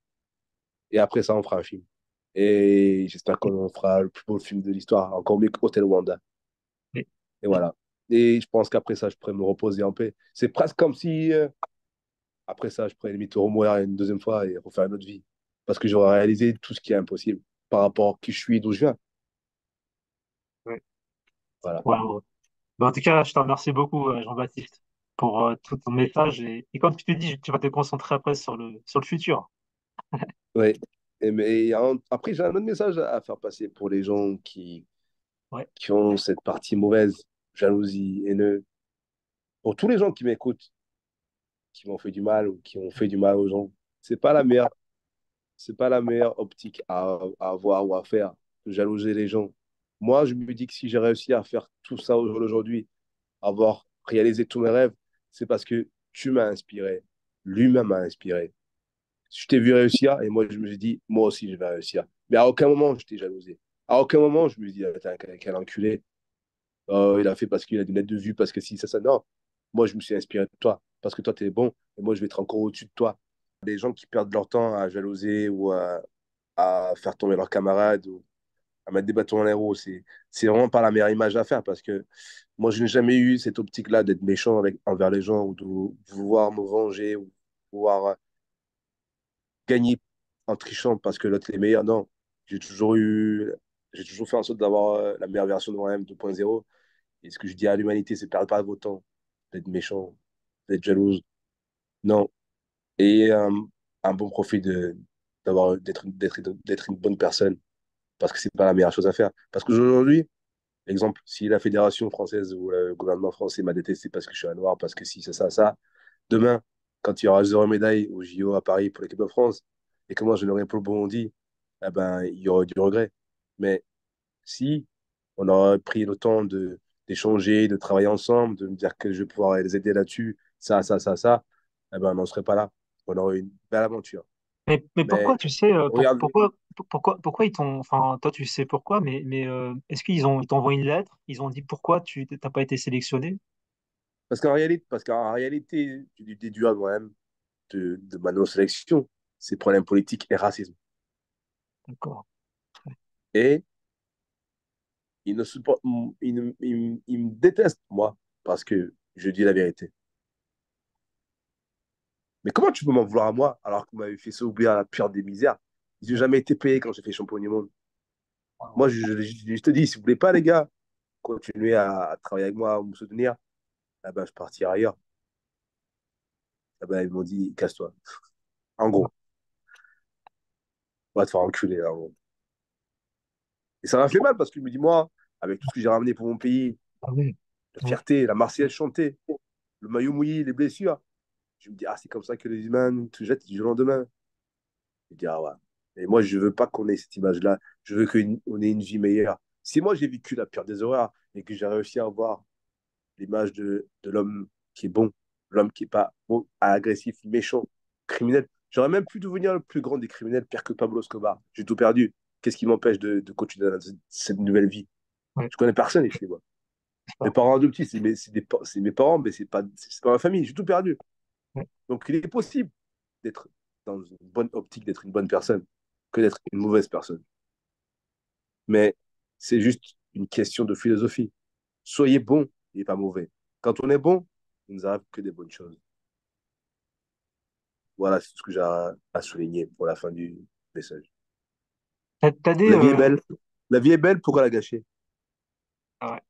Et après ça, on fera un film. Et j'espère qu'on fera le plus beau film de l'histoire, encore mieux qu'Hotel Wanda. ouais. Et voilà. Et je pense qu'après ça, je pourrais me reposer en paix. C'est presque comme si, après ça, je pourrais limite remourir une deuxième fois et refaire une autre vie. Parce que j'aurais réalisé tout ce qui est impossible par rapport à qui je suis et d'où je viens. Ouais. Voilà. Ouais, ouais. Ben, en tout cas, je te remercie beaucoup, Jean-Baptiste, pour tout ton message. Et comme tu te dis, tu vas te concentrer après sur le futur. Ouais. Après, j'ai un autre message à faire passer pour les gens Ouais, qui ont cette partie mauvaise, jalousie, haineux. Pour tous les gens qui m'écoutent, qui m'ont fait du mal ou qui ont fait du mal aux gens, c'est pas la meilleure, c'est pas la meilleure optique à avoir ou à faire de jalouser les gens. Moi, je me dis que si j'ai réussi à faire tout ça aujourd'hui, avoir réalisé tous mes rêves, c'est parce que tu m'as inspiré. Lui-même m'a inspiré. Je t'ai vu réussir et moi, je me suis dit, moi aussi, je vais réussir. Mais à aucun moment, je t'ai jalousé. À aucun moment, je me suis dit, ah, putain, quel enculé. Oh, il a fait parce qu'il a des lettres de vue, parce que si, ça. Non. Moi, je me suis inspiré de toi. Parce que toi, tu es bon. Et moi, je vais être encore au-dessus de toi. Les gens qui perdent leur temps à jalouser ou à faire tomber leurs camarades ou à mettre des bâtons dans les roues, c'est vraiment pas la meilleure image à faire parce que moi, je n'ai jamais eu cette optique-là d'être méchant envers les gens ou de vouloir me venger ou vouloir gagner en trichant parce que l'autre est meilleur. Non, j'ai toujours eu, j'ai toujours fait en sorte d'avoir la meilleure version de moi-même 2.0. Et ce que je dis à l'humanité, c'est perdre pas votre temps d'être méchant, d'être jalouse. Non. Et un bon profit d'être une bonne personne parce que c'est pas la meilleure chose à faire. Parce qu'aujourd'hui, exemple, si la fédération française ou le gouvernement français m'a détesté parce que je suis un noir, parce que si, c'est ça, ça, demain, quand il y aura 0 médailles au JO à Paris pour l'équipe de France et que moi je n'aurai pas le Burundi, eh ben, il y aurait du regret. Mais si on aurait pris le temps d'échanger, de travailler ensemble, de me dire que je vais pouvoir les aider là-dessus, ça, eh ben, on n'en serait pas là. On aurait eu une belle aventure. mais Mais pourquoi, tu sais, regarde, pourquoi, pourquoi ils t'ont, enfin, toi tu sais pourquoi, mais est-ce ils t'ont envoyé une lettre? Ils ont dit pourquoi tu t'as pas été sélectionné? Parce qu'en réalité, tu déduis à moi-même de ma non-sélection, c'est problème politique et racisme. D'accord. Et ils, ne supportent, ils me détestent, moi, parce que je dis la vérité. Mais comment tu peux m'en vouloir à moi alors que vous m'avez fait oublier à la pire des misères? Ils n'ont jamais été payés quand j'ai fait champion du monde. Moi, je te dis, si vous voulez pas, les gars, continuer à travailler avec moi, à me soutenir, eh ben, je partirai ailleurs. Eh ben, ils m'ont dit, casse-toi. En gros, on va te faire enculer. En gros. Et ça m'a fait mal parce que je me dis, moi, avec tout ce que j'ai ramené pour mon pays, Ah oui. la Oui. fierté, la Marseillaise chantée, le maillot mouillé, les blessures, je me dis, ah, c'est comme ça que les humains te jettent du jour au lendemain. Je me dis, ah ouais. Et moi, je veux pas qu'on ait cette image-là. Je veux qu'on ait une vie meilleure. Si moi, j'ai vécu la pire des horreurs et que j'ai réussi à avoir l'image de l'homme qui est bon, l'homme qui est pas bon, agressif, méchant, criminel. J'aurais même pu devenir le plus grand des criminels, pire que Pablo Escobar. J'ai tout perdu. Qu'est-ce qui m'empêche de continuer dans cette nouvelle vie? Oui. Je connais personne ici, moi. C'est Mes ça. parents adoptifs, c'est mes parents, mais c'est pas ma famille. J'ai tout perdu. Oui. Donc, il est possible d'être dans une bonne optique, d'être une bonne personne, que d'être une mauvaise personne. Mais c'est juste une question de philosophie. Soyez bon et pas mauvais. Quand on est bon, il ne nous arrive que des bonnes choses. Voilà, c'est tout ce que j'ai à souligner pour la fin du message. T'as des La vie est belle. La vie est belle, pourquoi la gâcher? ah ouais.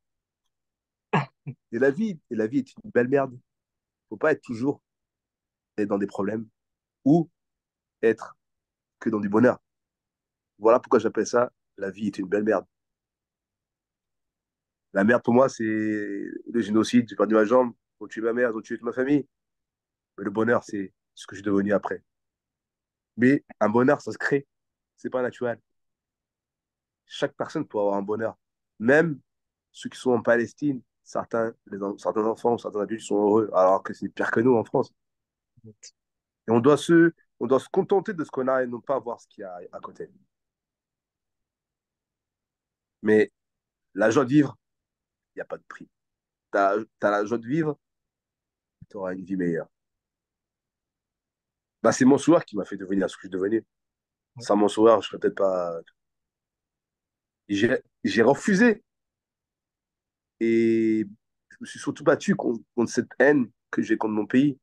Et la vie est une belle merde. Faut pas être toujours être dans des problèmes ou être que dans du bonheur. Voilà pourquoi j'appelle ça la vie est une belle merde. La merde pour moi, c'est le génocide, j'ai perdu ma jambe, ils ont tué ma mère, ils ont tué toute ma famille. Mais le bonheur, c'est ce que je suis devenu après. Mais un bonheur, ça se crée, c'est pas naturel. Chaque personne peut avoir un bonheur. Même ceux qui sont en Palestine, certains enfants, certains adultes sont heureux, alors que c'est pire que nous en France. Et on doit se contenter de ce qu'on a et non pas voir ce qu'il y a à côté. Mais la joie de vivre, il n'y a pas de prix. Tu as la joie de vivre, tu auras une vie meilleure. Bah, c'est mon sourire qui m'a fait devenir ce que je suis devenu. Sans mon sourire, je ne serais peut-être pas. J'ai refusé et je me suis surtout battu contre cette haine que j'ai contre mon pays,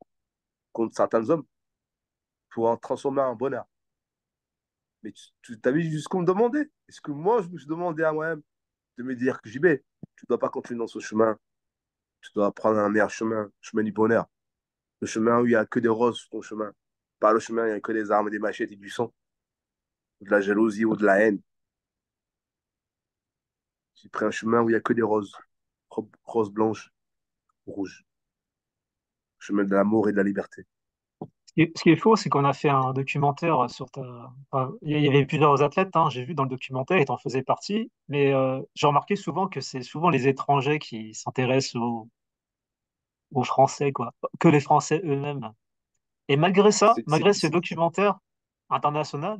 contre certains hommes, pour en transformer en bonheur. Mais tu as vu jusqu'où me demander? Est-ce que moi, je me suis demandé à moi-même de me dire que JB, tu ne dois pas continuer dans ce chemin, tu dois prendre un meilleur chemin, le chemin du bonheur, le chemin où il n'y a que des roses sur ton chemin, pas le chemin où il n'y a que des armes, des machettes et du sang, ou de la jalousie ou de la haine. J'ai pris un chemin où il n'y a que des roses, roses blanches, rouges, chemin de l'amour et de la liberté. Ce qui est faux, c'est qu'on a fait un documentaire sur ta. Enfin, il y avait plusieurs athlètes, hein, j'ai vu dans le documentaire, et t'en faisais partie, mais j'ai remarqué souvent que c'est souvent les étrangers qui s'intéressent aux Français, quoi, que les Français eux-mêmes. Et malgré ça, C'est, c'est, malgré ce c'est- documentaire international,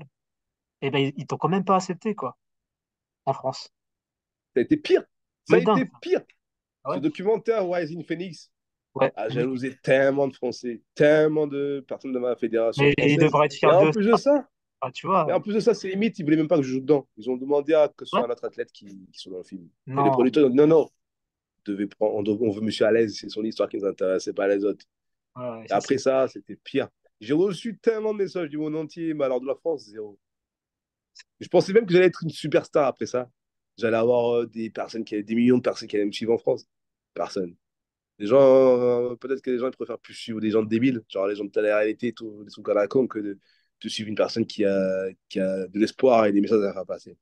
eh ben, ils t'ont quand même pas accepté, quoi, en France. Ça a été pire. Ça a C'est dingue, été ça. pire. Ah Ce ouais? documentaire, Rising Phoenix, Ouais, a magnifique. jalousé tellement de Français, tellement de personnes de ma fédération Mais ils française. devraient être Et fiers en de plus de ça. ça, Ah, tu vois, c'est limite, ils voulaient même pas que je joue dedans. Ils ont demandé à que ce soit ouais? un autre athlète qui soit dans le film. Et les Non, producteurs ont dit non, non, on veut Monsieur à l'aise, c'est son histoire qui nous intéresse, c'est pas les autres. ouais, ouais, Et ça après c'est. ça, c'était pire. J'ai reçu tellement de messages du monde entier, mais alors de la France, zéro. Je pensais même que j'allais être une superstar après ça. J'allais avoir des millions de personnes qui allaient me suivre en France. Personne. Les gens, peut-être que les gens ils préfèrent plus suivre des gens débiles, genre les gens de télé-réalité, tout, des trucs à la con, que de suivre une personne qui a de l'espoir et des messages à faire passer.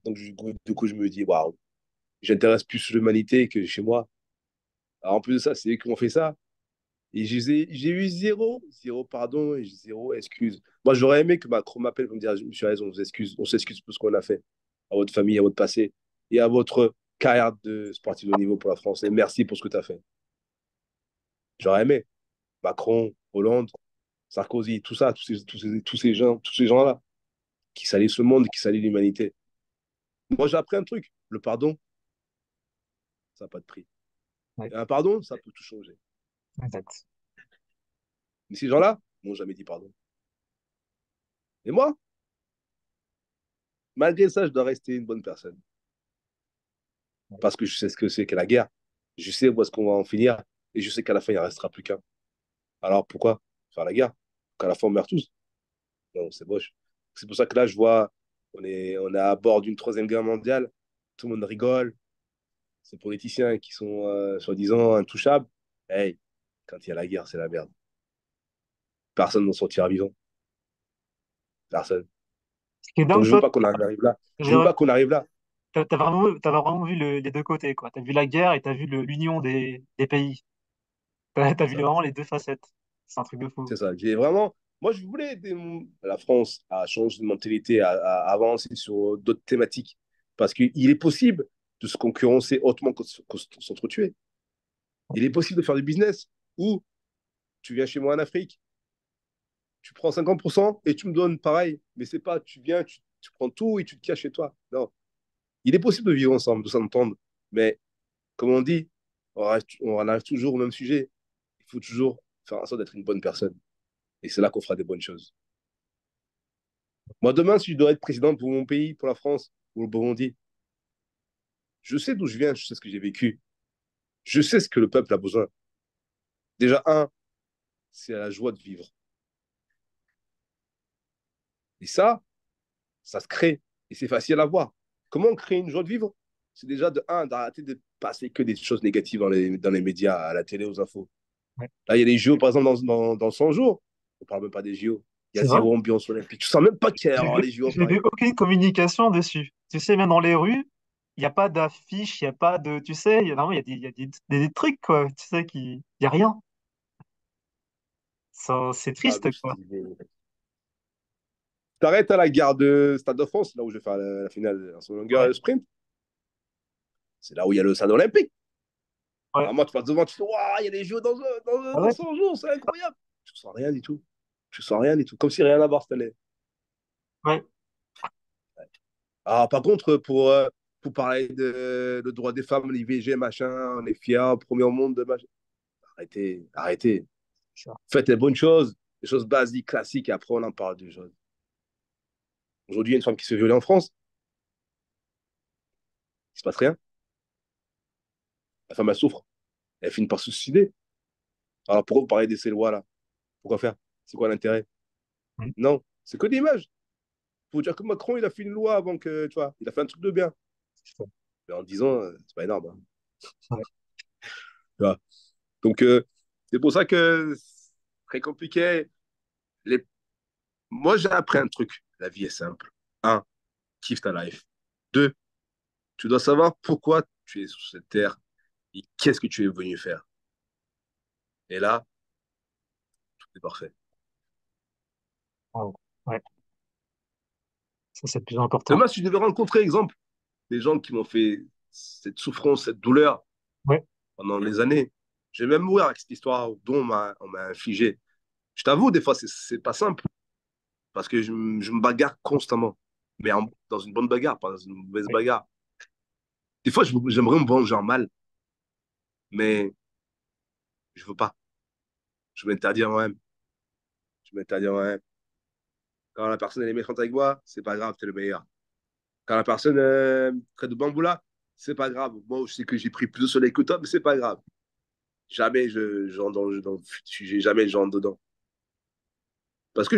Donc, du coup, je me dis, waouh, j'intéresse plus l'humanité que chez moi. Alors, en plus de ça, c'est eux qui ont fait ça. Et j'ai eu zéro pardon et zéro excuse. Moi, j'aurais aimé que Macron m'appelle pour me dire, Monsieur Hayes, on s'excuse pour ce qu'on a fait à votre famille, à votre passé et à votre carrière de sportif de haut niveau pour la France. Et merci pour ce que tu as fait. J'aurais aimé. Macron, Hollande, Sarkozy, tout ça, tous ces gens-là. qui salissent le monde, qui salissent l'humanité. Moi, j'ai appris un truc. Le pardon, ça n'a pas de prix. Ouais, Et un pardon, ça peut tout changer. exact. Mais ces gens-là m'ont jamais dit pardon. Et moi, malgré ça, je dois rester une bonne personne. Ouais. Parce que je sais ce que c'est que la guerre. Je sais où est-ce qu'on va en finir. Et je sais qu'à la fin, il ne restera plus qu'un. Alors pourquoi faire la guerre? Qu'à la fin, on meurt tous. Non, c'est moche. C'est pour ça que là, je vois, on est à bord d'une troisième guerre mondiale. Tout le monde rigole. Ces politiciens qui sont soi-disant intouchables. Hey, quand il y a la guerre, c'est la merde. Personne n'en sortira vivant. Personne. Ce qui est Donc, dingue, je veux toi, pas qu'on en arrive là. Je veux t'as pas qu'on arrive là. t'as vraiment vu les deux côtés, quoi. T'as vu la guerre et t'as vu l'union des pays. T'as C'est vu ça. vraiment les deux facettes. C'est un truc de fou. C'est ça. J'ai vraiment. Moi, je voulais aider la France à changer de mentalité, à avancer sur d'autres thématiques. Parce qu'il est possible de se concurrencer hautement qu'on s'entretuer. Il est possible de faire du business où tu viens chez moi en Afrique, tu prends 50% et tu me donnes pareil. Mais c'est pas, tu viens, tu prends tout et tu te caches chez toi. Non. Il est possible de vivre ensemble, de s'entendre. Mais comme on dit, on en arrive toujours au même sujet. Il faut toujours faire en sorte d'être une bonne personne. Et c'est là qu'on fera des bonnes choses. Moi, demain, si je dois être président pour mon pays, pour la France, pour le Burundi, je sais d'où je viens, je sais ce que j'ai vécu. Je sais ce que le peuple a besoin. Déjà, un, c'est la joie de vivre. Et ça se crée. Et c'est facile à voir. Comment créer une joie de vivre? C'est déjà de un, d'arrêter de passer que des choses négatives dans les médias, à la télé, aux infos. Ouais. Là, il y a les JO, par exemple, dans 100 jours. On ne parle même pas des JO. Il y a C'est vrai? zéro ambiance olympique. Tu ne sens même pas qu'il y J'ai a vu, les JO à j'ai Paris. vu aucune communication dessus. Tu sais, même dans les rues, il n'y a pas d'affiche, il n'y a pas de. Tu sais, normalement, il y a des trucs, quoi. Tu sais, il n'y a rien. Ça, c'est Ah, triste, mais je quoi. dis, t'arrêtes à la gare de Stade de France, là où je vais faire la finale en son longueur Ouais, et le sprint. C'est là où il y a le stade olympique. ouais, Ah, moi, tu passes devant, tu te dis, waouh, il y a les JO ah dans ouais, 100 jours, c'est incroyable. Tu sens rien du tout. Tu sens rien du tout. Comme si rien à voir cette année. ouais. Ah, par contre, pour parler de le droit des femmes, l'IVG, machin, on est fiers, premier au monde, de machin. Arrêtez, arrêtez. Ça. Faites les bonnes choses, les choses basiques, classiques, et après on en parle des choses. Aujourd'hui, il y a une femme qui se fait violer en France, il se passe rien. La femme, elle souffre, elle finit par se suicider. Alors pourquoi vous parlez de ces lois-là? Pourquoi faire? C'est quoi l'intérêt? Mm. Non, c'est que des images. Faut dire que Macron, il a fait une loi avant que, tu vois, il a fait un truc de bien. Ça. Mais en 10 ans, c'est pas énorme, hein. Ouais, Tu vois. Donc, c'est pour ça que c'est très compliqué. Les... Moi, j'ai appris un truc. La vie est simple. Un, kiffe ta life. Deux, tu dois savoir pourquoi tu es sur cette terre et qu'est-ce que tu es venu faire. Et là, c'est parfait. wow. Ouais, ça, c'est le plus important. Demain, si je devais rencontrer, exemple, des gens qui m'ont fait cette souffrance, cette douleur Ouais, pendant les années, je vais même mourir avec cette histoire dont on m'a infligé. Je t'avoue, des fois, c'est pas simple parce que je me bagarre constamment. Mais dans une bonne bagarre, pas dans une mauvaise ouais, bagarre. Des fois, j'aimerais me venger en mal, mais je veux pas. Je m'interdis à moi-même. Je m'interdis à moi-même. Quand la personne elle est méchante avec moi, c'est pas grave, t'es le meilleur. Quand la personne traite de bamboula, c'est pas grave. Moi, je sais que j'ai pris plus de soleil que toi, mais c'est pas grave. Jamais je rentre dans le sujet, jamais je rentre dedans. Parce que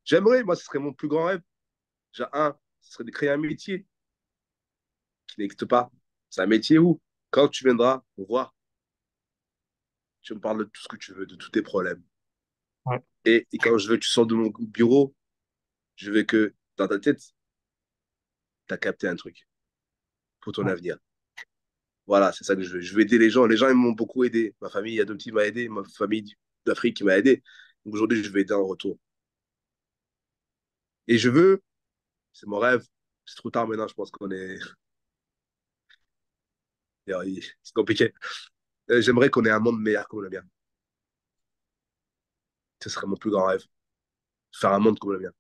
j'aimerais, moi, ce serait mon plus grand rêve. Déjà, un, ce serait de créer un métier qui n'existe pas. C'est un métier où, quand tu viendras me voir, tu me parles de tout ce que tu veux, de tous tes problèmes. ouais, Et quand je veux que tu sors de mon bureau, je veux que dans ta tête, tu as capté un truc pour ton ouais. avenir. Voilà, c'est ça que je veux. Je veux aider les gens. Les gens, ils m'ont beaucoup aidé. Ma famille adoptive m'a aidé, ma famille d'Afrique qui m'a aidé. Donc aujourd'hui, je veux aider en retour. Et je veux, c'est mon rêve, c'est trop tard maintenant, je pense qu'on est. C'est compliqué. J'aimerais qu'on ait un monde meilleur comme le mien. Ce serait mon plus grand rêve. Faire un monde comme le mien.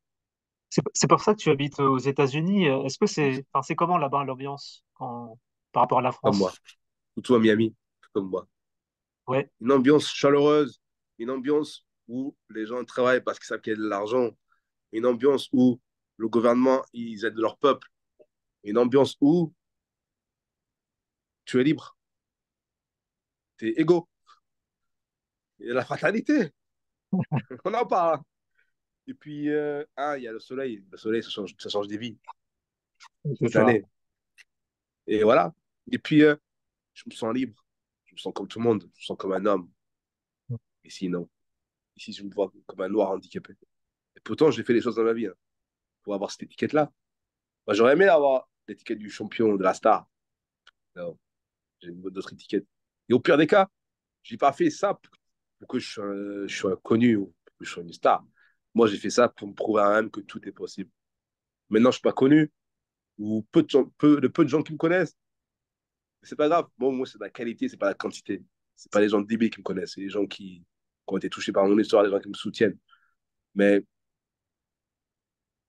C'est pour ça que tu habites aux États-Unis. Est-ce que enfin, c'est comment là-bas l'ambiance par rapport à la Comme moi. France? Surtout à Miami, comme moi. Ouais, Une ambiance chaleureuse, une ambiance où les gens travaillent parce qu'ils savent qu'il y a de l'argent, une ambiance où le gouvernement, ils aident leur peuple, une ambiance où tu es libre, tu es égaux. Et la fatalité, on en parle. Et puis, il y a le soleil. Le soleil, ça change des vies, c'est toute ça. l'année. Et voilà. Et puis, je me sens libre. Je me sens comme tout le monde. Je me sens comme un homme. Ici, non. Ici, je me vois comme un noir handicapé. Et pourtant, j'ai fait les choses dans ma vie, hein, pour avoir cette étiquette-là. Moi, j'aurais aimé avoir l'étiquette du champion, de la star. Non, j'ai une autre étiquette. Et au pire des cas, j'ai pas fait ça pour que je sois connu ou pour que je sois une star. Moi, j'ai fait ça pour me prouver à moi-même que tout est possible. Maintenant, je suis pas connu, ou le peu de gens qui me connaissent, c'est pas grave. Bon, moi, c'est la qualité, c'est pas la quantité. C'est pas les gens débiles qui me connaissent, c'est les gens qui ont été touchés par mon histoire, les gens qui me soutiennent. Mais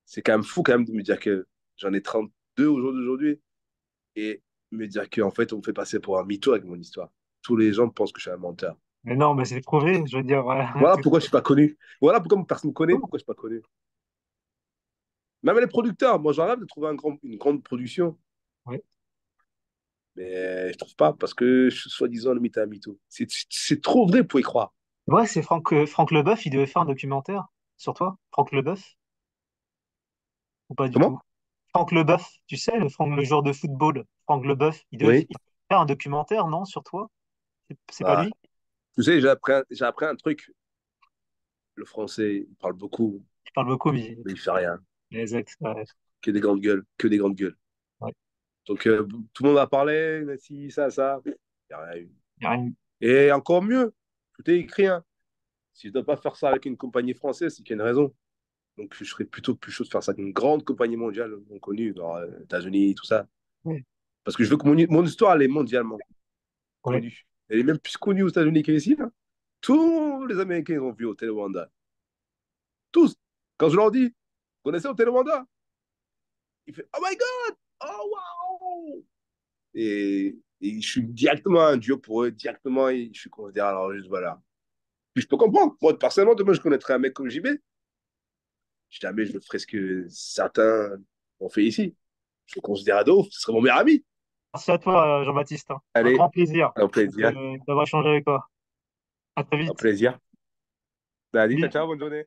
c'est quand même fou quand même de me dire que j'en ai 32 au jour d'aujourd'hui et me dire qu'en fait, on me fait passer pour un mytho avec mon histoire. Tous les gens pensent que je suis un menteur. Mais non, mais c'est prouvé. Je veux dire, voilà, Voilà pourquoi je suis pas connu. Voilà pourquoi personne ne me connaît, pourquoi je suis pas connu. Même les producteurs, moi, j'en rêve de trouver une grande production. ouais. Mais je trouve pas parce que je suis soi-disant le mytho à mytho. C'est trop vrai pour y croire. Ouais, c'est Franck Leboeuf, il devait faire un documentaire sur toi. Franck Leboeuf, ou pas du tout? Comment? Franck Leboeuf, tu sais, le joueur de football, Franck Leboeuf, Oui. il devait faire un documentaire, non, sur toi? C'est pas Bah, lui? tu sais, j'ai appris un truc. Le français, il parle beaucoup, Il parle beaucoup, mais mais il fait rien. exact. Ouais, Que des grandes gueules, que des grandes gueules. ouais. Donc, tout le monde va parler, si, ça. Il n'y a rien eu. Y a rien- Et encore mieux, tout est écrit, hein. Si je ne dois pas faire ça avec une compagnie française, c'est qu'il y a une raison. Donc, je serais plutôt plus chaud de faire ça avec une grande compagnie mondiale, connue, genre États-Unis, tout ça. Ouais, Parce que je veux que mon histoire, elle est mondialement ouais. connue. Elle est même plus connue aux États-Unis qu'ici, hein. Tous les Américains ils ont vu au Rwanda. Tous. Quand je leur dis, vous connaissez au Rwanda? Il fait Oh my God! Oh wow! Et je suis directement un dieu pour eux, directement, et je suis considéré alors juste voilà. Puis je peux comprendre. Moi, personnellement, demain, je connaîtrais un mec comme JB. Jamais je le ferais ce que certains ont fait ici. Je le considère de ouf. Ce serait mon meilleur ami. Merci à toi, Jean-Baptiste, hein. Un Allez, grand plaisir un plaisir. d'avoir échangé avec toi. À très Un vite. plaisir. Allez, ciao, Salut. ciao, bonne journée.